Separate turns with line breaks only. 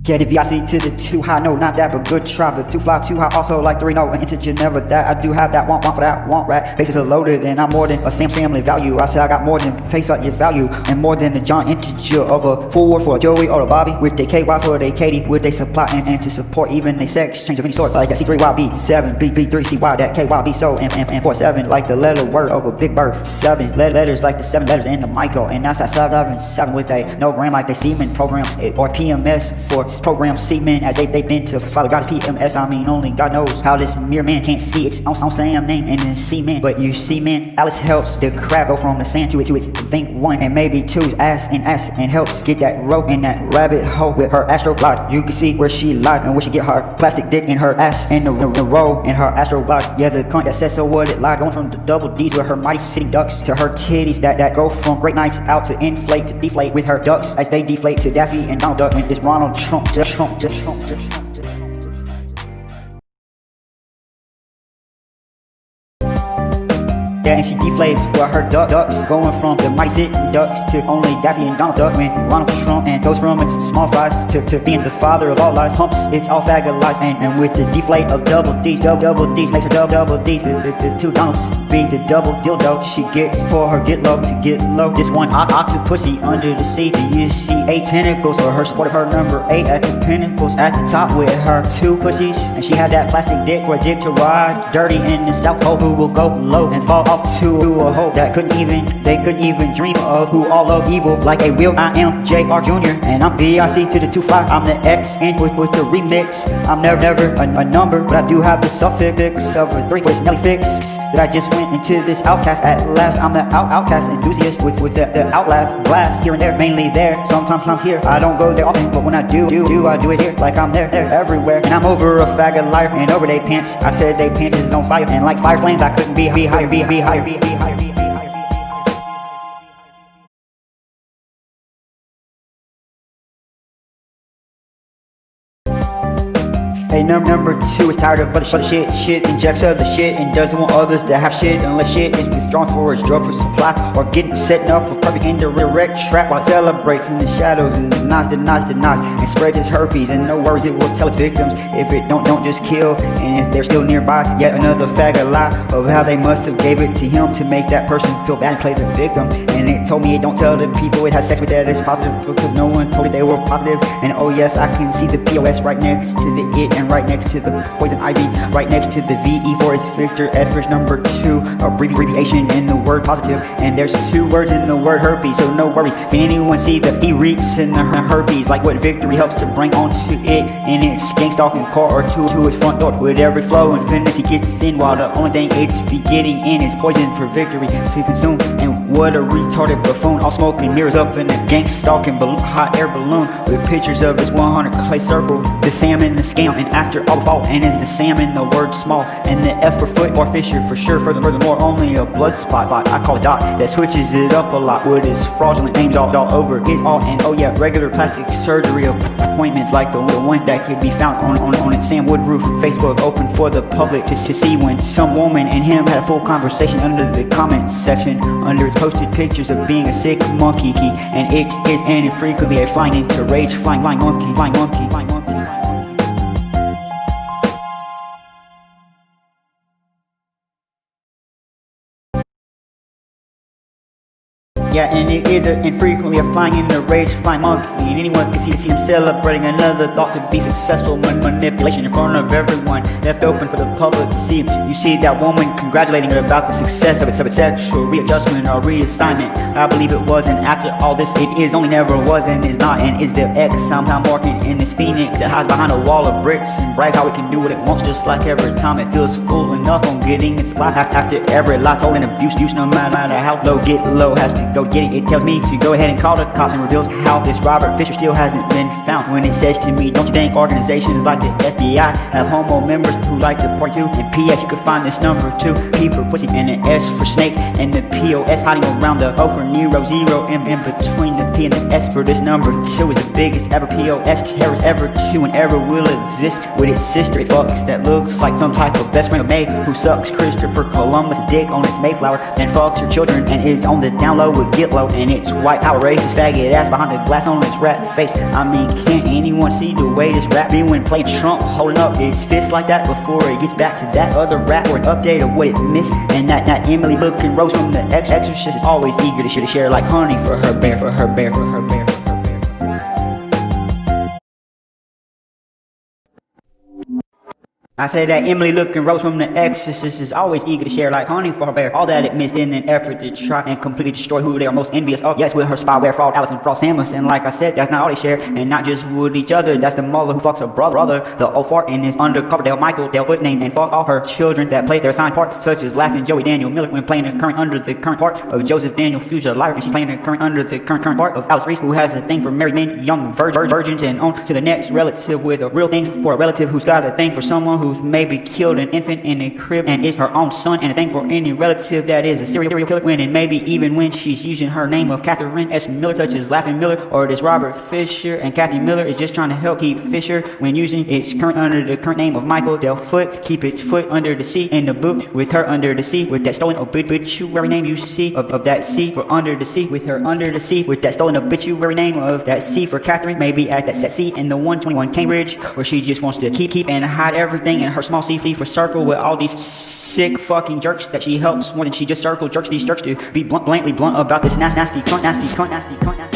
Yeah, the VIC to the 2 high, no, not that, but good try. But 2 fly, 2 high, also like 3 no, an integer never that. I do have that, want for that, want rat. Faces are loaded, and I'm more than a Sam's family value. I said I got more than face up your value, and more than a John integer of a forward for a Joey or a Bobby. With they KY for they Katie, would they supply and to support even a sex change of any sort. Like that C3YB7, B3 CY, that KYB so, and 47, like the letter word of a big bird. 7 letters like the 7 letters in the Michael, and that's at 7 with a no gram like they semen programs or PMS for program semen as they've been to Father God is PMS. I mean only God knows how this mere man can't see its own Sam name in the semen. But you see man, Alice helps the crab go from the sand to its think 1 and maybe 2's ass and helps get that rope in that rabbit hole with her astro glide. You can see where she lied and where she get her plastic dick in her ass and the roll in her astro glide. Yeah, the cunt that says so what it lied, going from the double D's with her mighty sitting ducks to her titties that go from great nights out to inflate to deflate with her ducks as they deflate to Daffy and Donald Duck and it's Ronald Trump. Yeah, and she deflates with her ducks, going from the mighty sitting ducks to only Daffy and Donald Duck. When Ronald Trump and goes from its small fries to being the father of all lies, humps, it's all faggot lies. And with the deflate of double D's makes her double D's. The 2 Donalds be the double dildo she gets for her get low to get low. This one octopussy under the sea. Do you see 8 tentacles for her support of her number 8 at the pinnacles at the top with her 2 pussies? And she has that plastic dick for a dick to ride dirty in the South Pole, who will go low and fall off to a hole that they couldn't even dream of, who all love evil like a wheel. I am JR Jr. and I'm VIC to the 2 5. I'm the X and with the remix. I'm never a number, but I do have the suffix of a 3 for this Nelly fix that I just went into this outcast at last. I'm the outcast enthusiast with the outlap blast here and there, mainly there, sometimes here. I don't go there often, but when I do I do it here like I'm there everywhere. And I'm over a faggot liar and over they pants. I said they pants is on fire and like fire flames I couldn't be higher. Hey, number 2 is tired of other shit, injects other shit, and doesn't want others to have shit unless shit is withdrawn for its drug for supply, or getting set up for perfect indirect trap while celebrates in the shadows and denies, and spreads its herpes, and no worries it will tell its victims if it don't just kill, and if they're still nearby. Yet another faggot lie of how they must have gave it to him to make that person feel bad and play the victim. And it told me it don't tell the people it has sex with that it's positive, because no one told it they were positive. And oh yes, I can see the POS right next to the it, and right next to the poison ivy, right next to the VE for its Victor Etheridge. Number 2, abbreviation in the word positive, and there's 2 words in the word herpes, so no worries. Can anyone see the E reeks in the herpes, like what victory helps to bring onto it in its gang stalking car, or to its front door? With every flow, infinity gets in, while the only thing it's be getting in is poison for victory to consume. And what a retarded buffoon, all smoking mirrors up in a gang stalking hot air balloon with pictures of its 100 clay circle, the Sam and the scam, and after all the fault, and is the Sam in the word small, and the F for foot or fisher for sure. Furthermore, only a blood spot, I call it dot, that switches it up a lot with its fraudulent names all over his all. And oh yeah, regular plastic surgery appointments like the one that could be found on its Sam Woodroof Facebook, open for the public to see, when some woman and him had a full conversation under the comment section, under its posted pictures of being a sick monkey, and it is and infrequently a flying into rage, flying monkey. Yeah, and it is infrequently a flying in the rage, flying monkey. And anyone can see him celebrating another thought to be successful manipulation in front of everyone, left open for the public to see. You see that woman congratulating her about the success of its sexual readjustment or reassignment. I believe it was, and after all this, it is only never was and is not, and is the X somehow marking in this phoenix that hides behind a wall of bricks and brags how it can do what it wants, just like every time it feels full enough on getting its spot. After every lie told and abuse, no matter how low, get low has to go get it. It tells me to go ahead and call the cops, and reveals how this Robert Fisher still hasn't been found. When it says to me, don't you think organizations like the FBI have homo members who like to party too? And P.S. you can find this number 2, P for pussy and an S for snake, and the POS hiding around the O for Nero, 0 in between the P and the S for this number 2 is the biggest ever. POS terrorist ever to and ever will exist with its sister. It fucks that looks like some type of best friend of May who sucks Christopher Columbus' dick on its Mayflower, then fucks her children and is on the down low with Get Low and its white power racist faggot ass behind the glass on its rat face. I mean, can't anyone see the way this rap be when playing Trump holding up its fist like that before it gets back to that other rap or an update of what it missed? And that Emily looking Rose from the Exorcist is always eager to share like honey for her bear, for her bear, for her bear. I said that Emily looking Rose from The Exorcist is always eager to share like honey for her bear. All that it missed in an effort to try and completely destroy who they are most envious of. Yes, with her spyware fraud, Allison Frost Samuels. And like I said, that's not all they share, and not just with each other. That's the mother who fucks her brother, the old fart in his undercover Dale Michael, Dale Foot name, and fuck all her children that played their assigned parts, such as laughing Joey Daniel Miller when playing the current under the current part of Joseph Daniel Fuchsia Lyra, and she's playing the current under the current part of Alex Reese, who has a thing for married men, young virgins, and on to the next relative with a real thing for a relative who's got a thing for someone who's maybe killed an infant in a crib and is her own son, and a thing for any relative that is a serial killer, when and maybe even when she's using her name of Catherine S. Miller, such as Laughing Miller or this Robert Fisher, and Kathy Miller is just trying to help keep Fisher when using its current under the current name of Michael Del Foot, keep its foot under the sea in the boot with her under the sea with that stolen obituary name you see of that sea for under the sea with her under the sea with that stolen obituary name of that sea for Catherine, maybe at that set sea in the 121 Cambridge, where she just wants to keep and hide everything in her small sea for circle with all these sick fucking jerks that she helps more than she just circle jerks these jerks to be bluntly blunt about this nasty cunt.